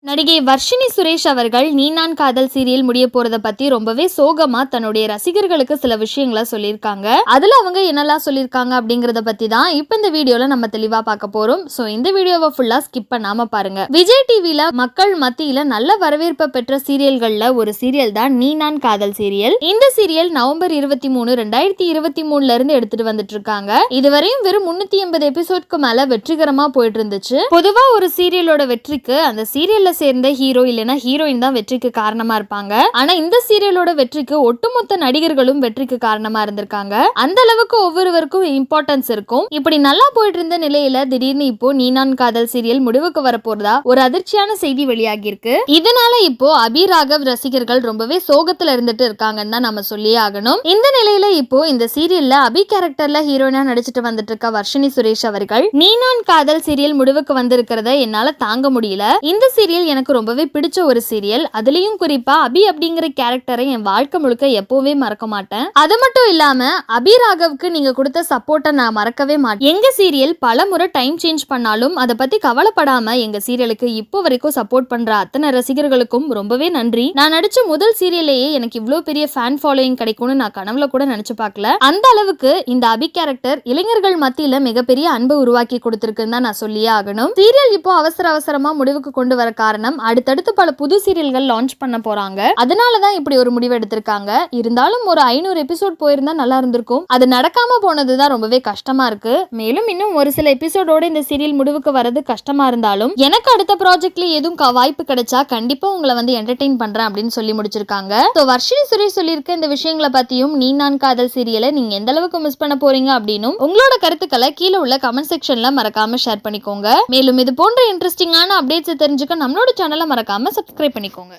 நடிகை வர்ஷினி சுரேஷ் அவர்கள் நீ நான் காதல் சீரியல் முடிய போறத பத்தி ரொம்பவே சோகமா தன்னுடைய ரசிகர்களுக்கு சில விஷயங்களை சொல்லியிருக்காங்க. அதுல அவங்க என்னெல்லாம் சொல்லியிருக்காங்க அப்படிங்கறத பத்தி தான் இப்ப இந்த வீடியோல நம்ம தெளிவா பார்க்க போறோம். சோ இந்த வீடியோவை ஃபுல்லா ஸ்கிப் பண்ணாம பாருங்க. விஜய் டிவில மக்கள் மத்தியில நல்ல வரவேற்பை பெற்ற சீரியல்கள்ல ஒரு சீரியல் தான் நீ நான் காதல் சீரியல். இந்த சீரியல் நவம்பர் 23, 2023 இருந்து எடுத்துட்டு வந்துட்டு இருக்காங்க. இதுவரையும் வெறும் 380 எபிசோட்க்கு மேல வெற்றிகரமா போயிட்டு இருந்துச்சு. பொதுவா ஒரு சீரியலோட வெற்றிக்கு அந்த சீரியல்ல சேர்ந்த ஹீரோ இல்லனா ஹீரோயின் தான் வெற்றிக்கு காரணமா இருப்பாங்க. ஆனா இந்த சீரியலோட வெற்றிக்கு ஒட்டுமொத்த நடிகர்களும் வெற்றிக்கு காரணமா இருந்திருக்காங்க. அந்த அளவுக்கு ஒவ்வொருவருக்கும் இம்பார்ட்டன்ஸ் இருக்கும். இப்படி நல்லா போயிட்டு இருந்த நிலையில திடீர்னு இப்போ நீ நான் காதல் சீரியல் முடிவுக்கு வரப்போறதா ஒரு அதிர்ச்சியான செய்தி வெளியாகி இருக்கு. இதனால இப்போ அபி ராகவ் ரசிகர்கள் ரொம்பவே சோகத்துல இருந்துட்டு இருக்காங்கன்னு தான் நம்ம சொல்லியே ஆகணும். இந்த நிலையில இப்போ இந்த சீரியல்ல அபி கேரக்டர்ல ஹீரோயினா நடிச்சிட்டு வந்துட்டு இருக்க வர்ஷினி சுரேஷ் அவர்கள் நீ நான் காதல் சீரியல் முடிவுக்கு வந்திருக்கிறத என்னால தாங்க முடியல. இந்த சீரியல் எனக்கு ரொம்பவே பிடிச்ச ஒரு சீரியல். அதுலயும் குறிப்பா அபி அப்படிங்கிற கேரக்டரை என் வாழ்க்கை முழுக்க எப்பவுமே மறக்க மாட்டேன். அது மட்டும் இல்லாம அபி ராகவுக்கு நீங்க கொடுத்த சப்போர்ட்டை நான் மறக்கவே மாட்டேன். எங்க சீரியல் பல முறை டைம் சேஞ்ச் பண்ணாலும் அதை பத்தி கவலைப்படாம எங்க சீரியலுக்கு இப்போ வரைக்கும் சப்போர்ட் பண்ற அத்தனை ரசிகர்களுக்கும் ரொம்பவே நன்றி. நான் நடிச்ச முதல் சீரியலையே எனக்கு இவ்வளவு பெரிய ஃபேன் ஃபாலோயிங் கிடைக்கும்னு நான் கனவுல கூட நினைச்சு பார்க்கல. அந்த அளவுக்கு இந்த அபி கேரக்டர் இளைஞர்கள் மத்தியில மிகப்பெரிய அன்பை உருவாக்கி கொடுத்திருக்குன்னு தான் நான் சொல்லியே ஆகணும். சீரியல் இப்போ அவசரமா முடிவுக்கு கொண்டு வர காரணம் அடுத்தடுத்து பல புது சீரியல்கள் லான்ச் பண்ண போறாங்க. அதனாலதான் இப்படி ஒரு முடிவு எடுத்திருக்காங்க. இருந்தாலும் ஒரு 500 எபிசோட் போயிருந்தா நல்லா இருந்திருக்கும். அது நடக்காம போனதுதான் ரொம்பவே கஷ்டமா இருக்கு. மேலும் இன்னும் ஒரு சில எபிசோடோட இந்த சீரியல் முடிவுக்கு வரது கஷ்டமா இருந்தாலும் எனக்கு அடுத்த ப்ராஜெக்ட்ல எதுவும் வாய்ப்பு கிடைச்சா கண்டிப்பா உங்களை வந்து என்டர்டெயின் பண்றேன் அப்படின்னு சொல்லி முடிச்சிருக்காங்க. வர்ஷினி சுரேஷ் சொல்லியிருக்க இந்த விஷயங்களை பத்தியும் நீ நான் காதல் சீரியலை நீங்க எந்த அளவுக்கு மிஸ் பண்ண போறீங்க அப்படின்னு உங்களோட கருத்துக்களை கீழே உள்ள கமெண்ட் செக்ஷன்ல மறக்காம ஷேர் பண்ணிக்கோங்க. மேலும் இது போன்ற இன்ட்ரெஸ்டிங்கான அப்டேட்ஸ் தெரிஞ்சுக்க நம்மளோட சேனலை மறக்காம சப்ஸ்கிரைப் பண்ணிக்கோங்க.